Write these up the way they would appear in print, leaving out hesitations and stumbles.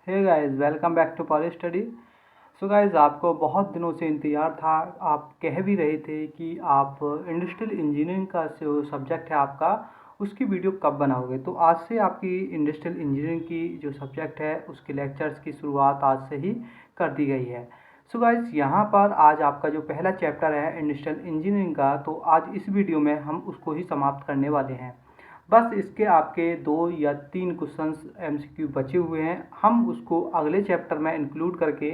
Hey guys, welcome back to Poly Study. So guys, आपको बहुत दिनों से इंतज़ार था। आप कह भी रहे थे कि आप इंडस्ट्रियल इंजीनियरिंग का जो सब्जेक्ट है आपका, उसकी वीडियो कब बनाओगे। तो आज से आपकी इंडस्ट्रियल इंजीनियरिंग की जो सब्जेक्ट है उसके लेक्चर्स की शुरुआत आज से ही कर दी गई है। सो गाइस, यहाँ पर आज आपका जो पहला चैप्टर है इंडस्ट्रियल इंजीनियरिंग का, तो आज इस वीडियो में हम उसको ही समाप्त करने वाले हैं। बस इसके आपके 2 या 3 क्वेश्चंस एमसीक्यू बचे हुए हैं। हम उसको अगले चैप्टर में इंक्लूड करके,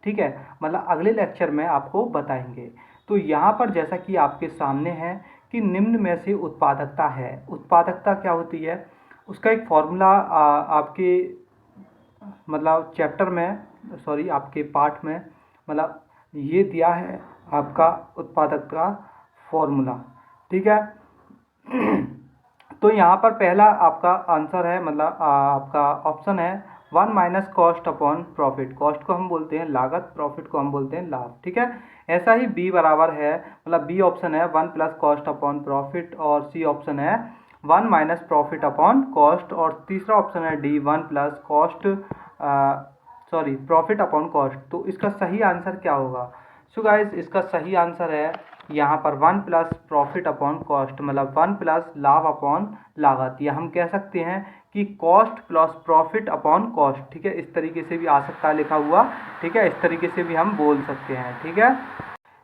ठीक है, मतलब अगले लेक्चर में आपको बताएंगे। तो यहाँ पर जैसा कि आपके सामने है कि निम्न में से उत्पादकता है। उत्पादकता क्या होती है, उसका एक फॉर्मूला आपके मतलब चैप्टर में, सॉरी आपके पार्ट में, मतलब ये दिया है आपका उत्पादकता फॉर्मूला, ठीक है। तो यहाँ पर पहला आपका आंसर है, मतलब आपका ऑप्शन है 1 minus cost upon profit. Cost को हम बोलते हैं लागत, प्रॉफिट को हम बोलते हैं लाभ, ठीक है। ऐसा ही बी बराबर है, मतलब बी ऑप्शन है 1 प्लस कॉस्ट अपॉन प्रॉफिट, और सी ऑप्शन है 1 माइनस प्रॉफिट अपॉन कॉस्ट, और तीसरा ऑप्शन है D 1 plus cost, sorry profit upon cost. तो इसका सही आंसर क्या होगा। सो गाइस, इसका सही आंसर है यहाँ पर 1 प्लस प्रॉफिट अपॉन कॉस्ट, मतलब 1 प्लस लाभ अपॉन लागत, या हम कह सकते हैं कि cost plus profit upon cost, ठीक है। इस तरीके से भी आ सकता है लिखा हुआ, ठीक है। इस तरीके से भी हम बोल सकते हैं, ठीक है।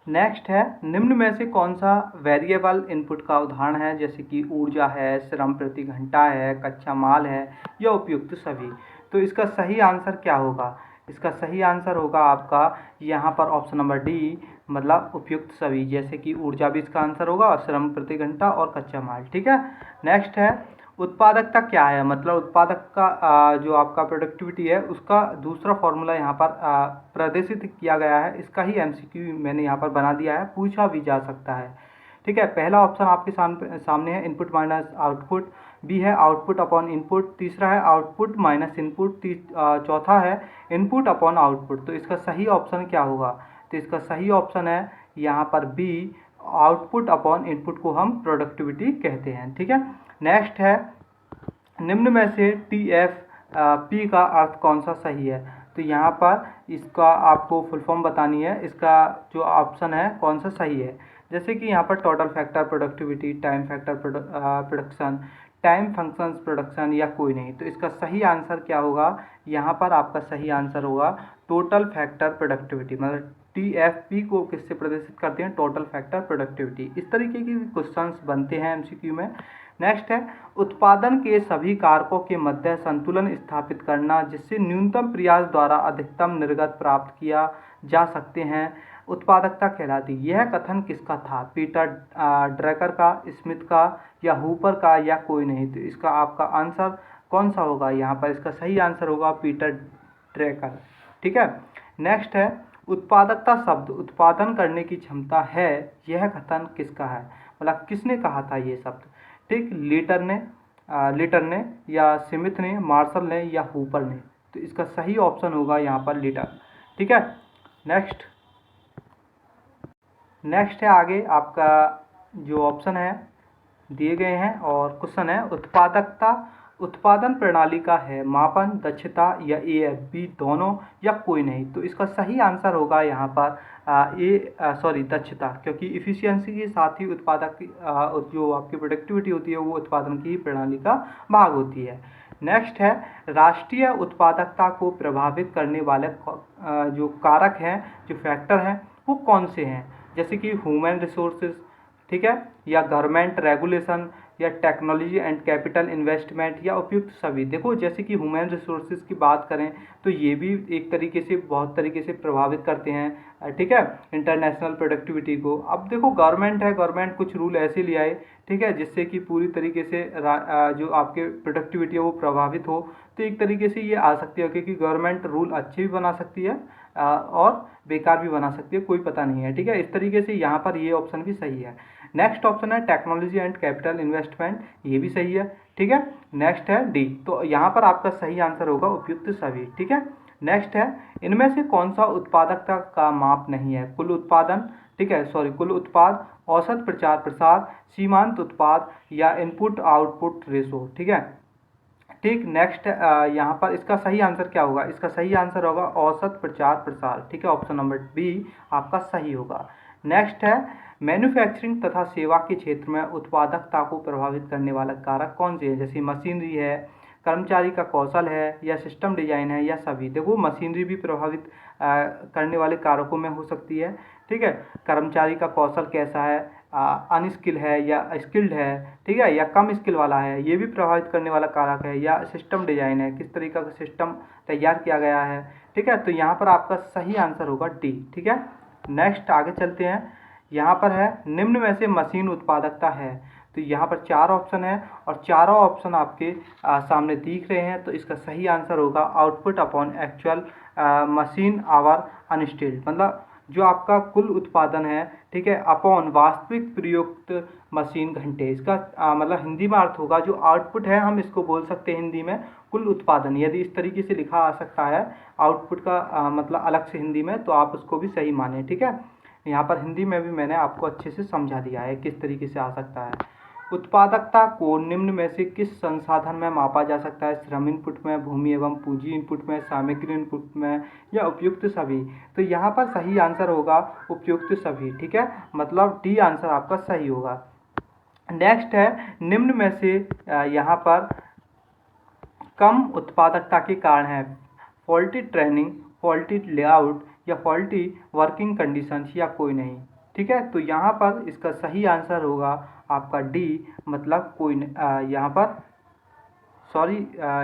नेक्स्ट है, निम्न में से कौन सा वेरिएबल इनपुट का उदाहरण है, जैसे कि ऊर्जा है, श्रम प्रति घंटा है, कच्चा माल है, या उपयुक्त सभी। तो इसका सही आंसर क्या होगा। इसका सही आंसर होगा आपका यहाँ पर ऑप्शन नंबर डी, मतलब उपयुक्त सभी। जैसे कि ऊर्जा भी इसका आंसर होगा, श्रम प्रति घंटा और कच्चा माल, ठीक है। नेक्स्ट है, उत्पादकता क्या है, मतलब उत्पादक का जो आपका प्रोडक्टिविटी है उसका दूसरा फॉर्मूला यहाँ पर प्रदर्शित किया गया है। इसका ही एमसीक्यू मैंने यहाँ पर बना दिया है, पूछा भी जा सकता है, ठीक है। पहला ऑप्शन आपके सामने है इनपुट माइनस आउटपुट, बी है आउटपुट अपॉन इनपुट, तीसरा है आउटपुट माइनस इनपुट, चौथा है इनपुट अपॉन आउटपुट। तो इसका सही ऑप्शन क्या होगा। तो इसका सही ऑप्शन है यहाँ पर बी, आउटपुट अपॉन इनपुट को हम प्रोडक्टिविटी कहते हैं, ठीक है। नेक्स्ट है, निम्न में से टी एफ पी का अर्थ कौन सा सही है। तो यहाँ पर इसका आपको फुल फॉर्म बतानी है, इसका जो ऑप्शन है कौन सा सही है। जैसे कि यहाँ पर total factor productivity, time factor production, time functions production, या कोई नहीं। तो इसका सही आंसर क्या होगा। यहाँ पर आपका सही आंसर होगा टोटल फैक्टर प्रोडक्टिविटी, मतलब टी एफ पी को किससे प्रदर्शित करते हैं, टोटल फैक्टर प्रोडक्टिविटी। इस तरीके के क्वेश्चंस बनते हैं एमसीक्यू में। नेक्स्ट है, उत्पादन के सभी कारकों के मध्य संतुलन स्थापित करना जिससे न्यूनतम प्रयास द्वारा अधिकतम निर्गत प्राप्त किया जा सकते हैं, उत्पादकता कहलाती। यह कथन किसका था, पीटर ड्रैकर का, स्मिथ का, या हूपर का, या कोई नहीं। तो इसका आपका आंसर कौन सा होगा। यहाँ पर इसका सही आंसर होगा पीटर ड्रैकर, ठीक है। नेक्स्ट है, उत्पादकता शब्द उत्पादन करने की क्षमता है, यह कथन किसका है, मतलब किसने कहा था ये शब्द, ठीक। लीटर ने, या स्मिथ ने, मार्शल ने, या हूपर ने। तो इसका सही ऑप्शन होगा यहाँ पर लीटर, ठीक है। नेक्स्ट है आगे आपका जो ऑप्शन है दिए गए हैं, और क्वेश्चन है, उत्पादकता उत्पादन प्रणाली का है मापन, दक्षता, या ए एफ बी दोनों, या कोई नहीं। तो इसका सही आंसर होगा यहाँ पर दक्षता, क्योंकि इफिशियंसी के साथ ही उत्पादक जो आपकी प्रोडक्टिविटी होती है वो उत्पादन की प्रणाली का भाग होती है। नेक्स्ट है, राष्ट्रीय उत्पादकता को प्रभावित करने वाले जो कारक हैं, जो फैक्टर हैं, वो कौन से हैं। जैसे कि ह्यूमन रिसोर्सेज, ठीक है, या गवर्नमेंट रेगुलेशन, या टेक्नोलॉजी एंड कैपिटल इन्वेस्टमेंट, या उपयुक्त सभी। देखो, जैसे कि ह्यूमन रिसोर्सेज की बात करें तो ये भी एक तरीके से बहुत तरीके से प्रभावित करते हैं, ठीक है, इंटरनेशनल प्रोडक्टिविटी को। अब देखो, गवर्नमेंट है, गवर्नमेंट कुछ रूल ऐसे ले आए, ठीक है, जिससे कि पूरी तरीके से जो आपके प्रोडक्टिविटी है वो प्रभावित हो। तो एक तरीके से ये आ सकती है, क्योंकि गवर्नमेंट रूल अच्छे भी बना सकती है और बेकार भी बना सकती है, कोई पता नहीं है, ठीक है। इस तरीके से यहाँ पर ये ऑप्शन भी सही है। नेक्स्ट ऑप्शन है टेक्नोलॉजी एंड कैपिटल इन्वेस्टमेंट, ये भी सही है, ठीक है। नेक्स्ट है डी, तो यहाँ पर आपका सही आंसर होगा उपयुक्त सभी, ठीक है। नेक्स्ट है, इनमें से कौन सा उत्पादकता का माप नहीं है, कुल उत्पादन, ठीक है, सॉरी कुल उत्पाद, औसत प्रचार प्रसार, सीमांत उत्पाद, या इनपुट आउटपुट रेशो, ठीक है। ठीक। नेक्स्ट यहाँ पर इसका सही आंसर क्या होगा? इसका सही आंसर होगा औसत प्रचार प्रसार। ठीक है, ऑप्शन नंबर बी आपका सही होगा। नेक्स्ट है मैन्युफैक्चरिंग तथा सेवा के क्षेत्र में उत्पादकता को प्रभावित करने वाला कारक कौन से है? जैसे मशीनरी है, कर्मचारी का कौशल है, या सिस्टम डिजाइन है, या सभी। देखो मशीनरी भी प्रभावित करने वाले कारकों में हो सकती है। ठीक है, कर्मचारी का कौशल कैसा है, अनस्किल है या स्किल्ड है, ठीक है, या कम स्किल वाला है, ये भी प्रभावित करने वाला कारक है। या सिस्टम डिजाइन है, किस तरीके का सिस्टम तैयार किया गया है। ठीक है, तो यहाँ पर आपका सही आंसर होगा डी। ठीक है, नेक्स्ट आगे चलते हैं। यहाँ पर है निम्न में से मशीन उत्पादकता है। तो यहाँ पर 4 ऑप्शन है और चारों ऑप्शन आपके सामने दिख रहे हैं। तो इसका सही आंसर होगा output upon actual machine hour अनस्टिल्ड, मतलब जो आपका कुल उत्पादन है, ठीक है, अपॉन वास्तविक प्रयुक्त मशीन घंटे। इसका मतलब हिंदी में अर्थ होगा जो आउटपुट है, हम इसको बोल सकते हैं हिंदी में कुल उत्पादन। यदि इस तरीके से लिखा आ सकता है आउटपुट का मतलब अलग से हिंदी में, तो आप उसको भी सही माने। ठीक है, यहाँ पर हिंदी में भी मैंने आपको अच्छे से समझा दिया है किस तरीके से आ सकता है। उत्पादकता को निम्न में से किस संसाधन में मापा जा सकता है? श्रम इनपुट में, भूमि एवं पूंजी इनपुट में, सामग्री इनपुट में, या उपयुक्त सभी। तो यहाँ पर सही आंसर होगा उपयुक्त सभी। ठीक है, मतलब डी आंसर आपका सही होगा। नेक्स्ट है निम्न में से यहाँ पर कम उत्पादकता के कारण है फॉल्टी ट्रेनिंग, फॉल्टी लेआउट, या फॉल्टी वर्किंग कंडीशंस, या कोई नहीं। ठीक है, तो यहाँ पर इसका सही आंसर होगा आपका डी, मतलब कोई यहाँ पर सॉरी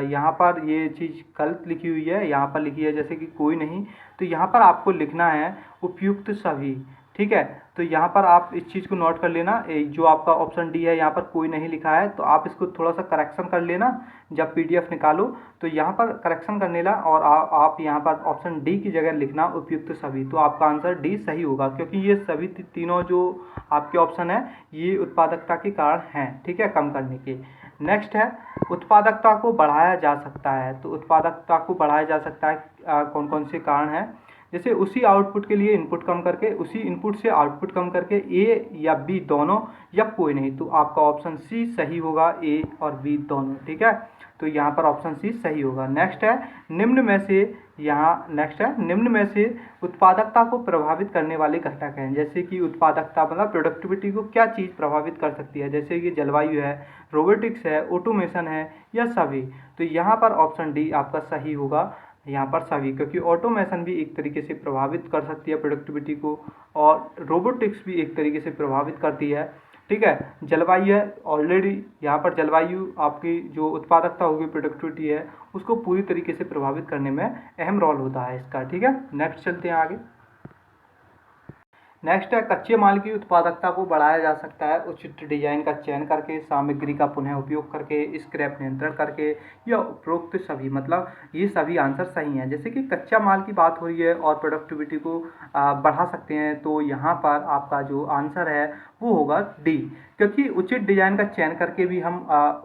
यहाँ पर ये चीज़ गलत लिखी हुई है। यहाँ पर लिखी है जैसे कि कोई नहीं, तो यहाँ पर आपको लिखना है उपयुक्त सभी। ठीक है, तो यहाँ पर आप इस चीज़ को नोट कर लेना, जो आपका ऑप्शन डी है यहाँ पर कोई नहीं लिखा है, तो आप इसको थोड़ा सा करेक्शन कर लेना जब पीडीएफ निकालो। तो यहाँ पर करेक्शन करने ला और आप यहाँ पर ऑप्शन डी की जगह लिखना उपयुक्त सभी। तो आपका आंसर डी सही होगा, क्योंकि ये सभी तीनों जो आपके ऑप्शन है ये उत्पादकता के कारण हैं। ठीक है, कम करने के। नेक्स्ट है उत्पादकता को बढ़ाया जा सकता है। तो उत्पादकता को बढ़ाया जा सकता है कौन कौन से कारण हैं? जैसे उसी आउटपुट के लिए इनपुट कम करके, उसी इनपुट से आउटपुट कम करके, ए या बी दोनों, या कोई नहीं। तो आपका ऑप्शन सी सही होगा, ए और बी दोनों। ठीक है, तो यहाँ पर ऑप्शन सी सही होगा। नेक्स्ट है निम्न में से निम्न में से उत्पादकता को प्रभावित करने वाले घटक हैं। जैसे कि उत्पादकता मतलब प्रोडक्टिविटी को क्या चीज़ प्रभावित कर सकती है? जैसे कि जलवायु है, रोबोटिक्स है, ऑटोमेशन है, या सभी। तो यहाँ पर ऑप्शन डी आपका सही होगा, यहाँ पर सभी, क्योंकि ऑटोमेशन भी एक तरीके से प्रभावित कर सकती है प्रोडक्टिविटी को, और रोबोटिक्स भी एक तरीके से प्रभावित करती है। ठीक है, जलवायु है ऑलरेडी, यहाँ पर जलवायु आपकी जो उत्पादकता होगी, प्रोडक्टिविटी है, उसको पूरी तरीके से प्रभावित करने में अहम रोल होता है इसका। ठीक है, नेक्स्ट चलते हैं आगे। नेक्स्ट है कच्चे माल की उत्पादकता को बढ़ाया जा सकता है उचित डिजाइन का चयन करके, सामग्री का पुनः उपयोग करके, स्क्रैप नियंत्रण करके, या उपरोक्त सभी। मतलब ये सभी आंसर सही हैं। जैसे कि कच्चा माल की बात हो रही है और प्रोडक्टिविटी को बढ़ा सकते हैं, तो यहाँ पर आपका जो आंसर है वो होगा डी, क्योंकि उचित डिजाइन का चयन करके भी हम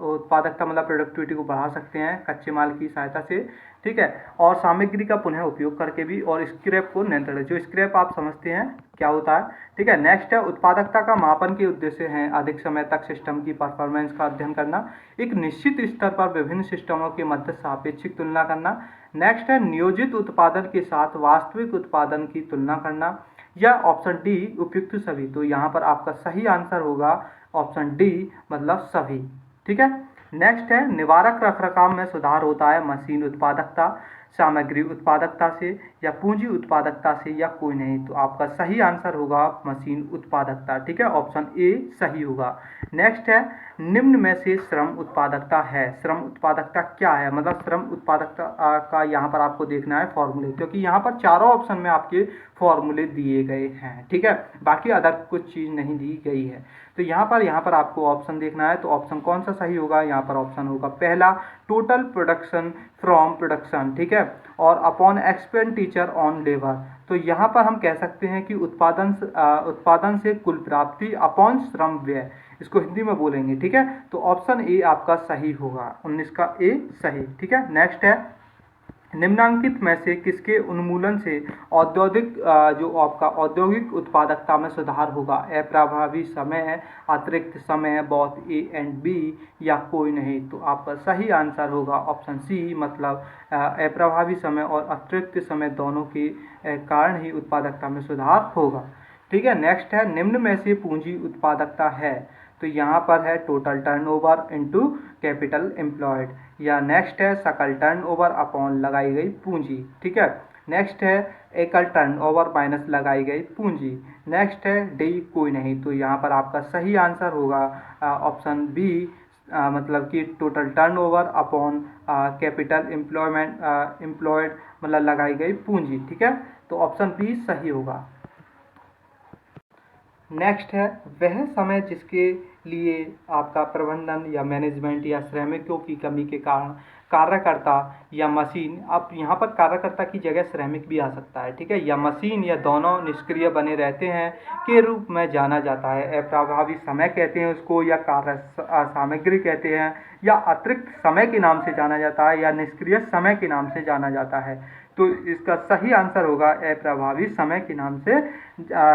उत्पादकता मतलब प्रोडक्टिविटी को बढ़ा सकते हैं कच्चे माल की सहायता से। ठीक है, और सामग्री का पुनः उपयोग करके भी, और स्क्रैप को नियंत्रण, जो स्क्रैप आप समझते हैं क्या होता है। ठीक है, नेक्स्ट है उत्पादकता का मापन के उद्देश्य हैं अधिक समय तक सिस्टम की परफॉर्मेंस का अध्ययन करना, एक निश्चित स्तर पर विभिन्न सिस्टमों के मध्य सापेक्षिक तुलना करना। नेक्स्ट है नियोजित उत्पादन के साथ वास्तविक उत्पादन की तुलना करना, या ऑप्शन डी उपयुक्त सभी। तो यहाँ पर आपका सही आंसर होगा ऑप्शन डी, मतलब सभी। ठीक है, नेक्स्ट है निवारक रखरखाव में सुधार होता है मशीन उत्पादकता, सामग्री उत्पादकता से, या पूंजी उत्पादकता से, या कोई नहीं। तो आपका सही आंसर होगा मशीन उत्पादकता। ठीक है, ऑप्शन ए सही होगा। नेक्स्ट है निम्न में से श्रम उत्पादकता है। श्रम उत्पादकता क्या है? मतलब श्रम उत्पादकता का यहाँ पर आपको देखना है फॉर्मूले, क्योंकि यहाँ पर चारों ऑप्शन में आपके फॉर्मूले दिए गए हैं। ठीक है, बाकी अदर कुछ चीज़ नहीं दी गई है। तो यहाँ पर आपको ऑप्शन देखना है। तो ऑप्शन कौन सा सही होगा? यहाँ पर ऑप्शन होगा पहला, टोटल प्रोडक्शन फ्रॉम प्रोडक्शन। ठीक है, और अपॉन एक्सपेंडिचर ऑन लेबर। तो यहाँ पर हम कह सकते हैं कि उत्पादन से कुल प्राप्ति अपॉन श्रम व्यय, इसको हिंदी में बोलेंगे। ठीक है, तो ऑप्शन ए आपका सही होगा, 19 का ए सही। ठीक है, नेक्स्ट है निम्नांकित में से किसके उन्मूलन से औद्योगिक जो आपका औद्योगिक उत्पादकता में सुधार होगा? अप्रभावी समय, अतिरिक्त समय, बोथ ए एंड बी, या कोई नहीं। तो आपका सही आंसर होगा ऑप्शन सी, मतलब अप्रभावी समय और अतिरिक्त समय दोनों के कारण ही उत्पादकता में सुधार होगा। ठीक है, नेक्स्ट है निम्न में से पूंजी उत्पादकता है। तो यहाँ पर है total turnover into capital employed, या नेक्स्ट है सकल टर्नओवर अपॉन लगाई गई पूंजी। ठीक है, नेक्स्ट है एकल टर्नओवर माइनस लगाई गई पूंजी। नेक्स्ट है डी कोई नहीं। तो यहाँ पर आपका सही आंसर होगा ऑप्शन बी, मतलब कि total turnover upon capital employed मतलब लगाई गई पूंजी। ठीक है, तो ऑप्शन बी सही होगा। नेक्स्ट है वह समय जिसके लिए आपका प्रबंधन या मैनेजमेंट या श्रमिकों की कमी के कारण कार्यकर्ता या मशीन, अब यहाँ पर कार्यकर्ता की जगह श्रमिक भी आ सकता है, ठीक है, या मशीन या दोनों निष्क्रिय बने रहते हैं के रूप में जाना जाता है। अप्रभावी समय कहते हैं उसको, या कार्य सामग्री कहते हैं, या अतिरिक्त समय के नाम से जाना जाता है, या निष्क्रिय समय के नाम से जाना जाता है। तो इसका सही आंसर होगा अप्रभावी समय के नाम से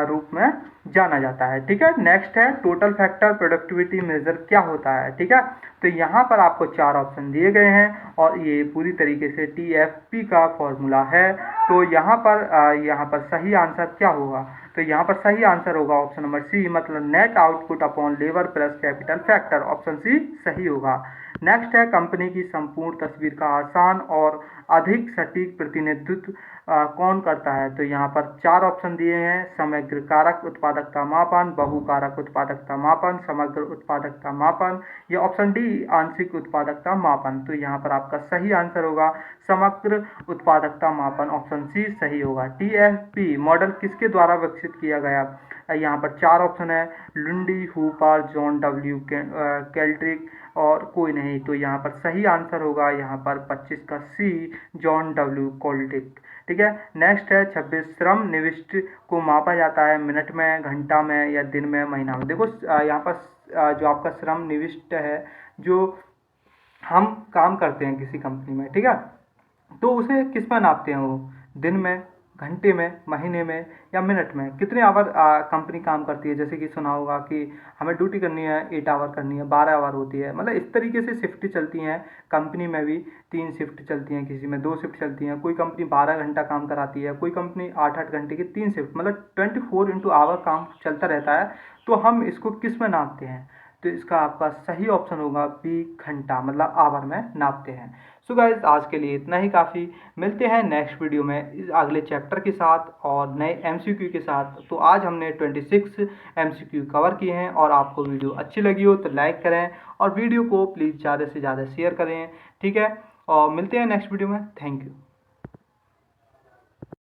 रूप में जाना जाता है। ठीक है, नेक्स्ट है टोटल फैक्टर प्रोडक्टिविटी मेजर क्या होता है। ठीक है, तो यहाँ पर आपको 4 ऑप्शन दिए गए हैं और ये पूरी तरीके से TFP का फॉर्मूला है। तो यहाँ पर सही आंसर क्या होगा? तो यहाँ पर सही आंसर होगा ऑप्शन नंबर सी, मतलब net output upon labour plus capital factor, option C सही होगा। नेक्स्ट है कंपनी की संपूर्ण तस्वीर का आसान और अधिक सटीक प्रतिनिधित्व कौन करता है। तो यहाँ पर 4 ऑप्शन दिए हैं, समग्र कारक उत्पादकता मापन, बहु कारक उत्पादकता मापन, समग्र उत्पादकता मापन, या ऑप्शन डी आंशिक उत्पादकता मापन। तो यहाँ पर आपका सही आंसर होगा समग्र उत्पादकता मापन, ऑप्शन सी सही होगा। TFP मॉडल किसके द्वारा विकसित किया गया? यहाँ पर 4 ऑप्शन है, लुंडी, हूपर, जॉन डब्ल्यू केल्ड्रिक और कोई नहीं। तो यहाँ पर सही आंसर होगा यहाँ पर 25 का सी, जॉन डब्ल्यू कोल्डिक। ठीक है, नेक्स्ट है 26 श्रम निविष्ट को मापा जाता है मिनट में, घंटा में, या दिन में, महीना में। देखो यहाँ पर जो आपका श्रम निविष्ट है, जो हम काम करते हैं किसी कंपनी में, ठीक है, तो उसे किस में नापते हैं? वो दिन में, घंटे में, महीने में, या मिनट में? कितने आवर कंपनी काम करती है? जैसे कि सुना होगा कि हमें ड्यूटी करनी है 8 आवर करनी है, 12 आवर होती है, मतलब इस तरीके से शिफ्ट चलती हैं। कंपनी में भी 3 शिफ्ट चलती हैं, किसी में 2 शिफ्ट चलती हैं, कोई कंपनी 12 घंटा काम कराती है, कोई कंपनी 8-8 घंटे की 3 शिफ्ट, मतलब 24 आवर काम चलता रहता है। तो हम इसको किस में नापते हैं? तो इसका आपका सही ऑप्शन होगा बी, घंटा, मतलब आवर में नापते हैं। सो गाइस, आज के लिए इतना ही काफ़ी। मिलते हैं नेक्स्ट वीडियो में इस अगले चैप्टर के साथ और नए MCQ के साथ। तो आज हमने 26 MCQ कवर किए हैं, और आपको वीडियो अच्छी लगी हो तो लाइक करें और वीडियो को प्लीज़ ज़्यादा से ज़्यादा शेयर करें। ठीक है, और मिलते हैं नेक्स्ट वीडियो में। Thank you.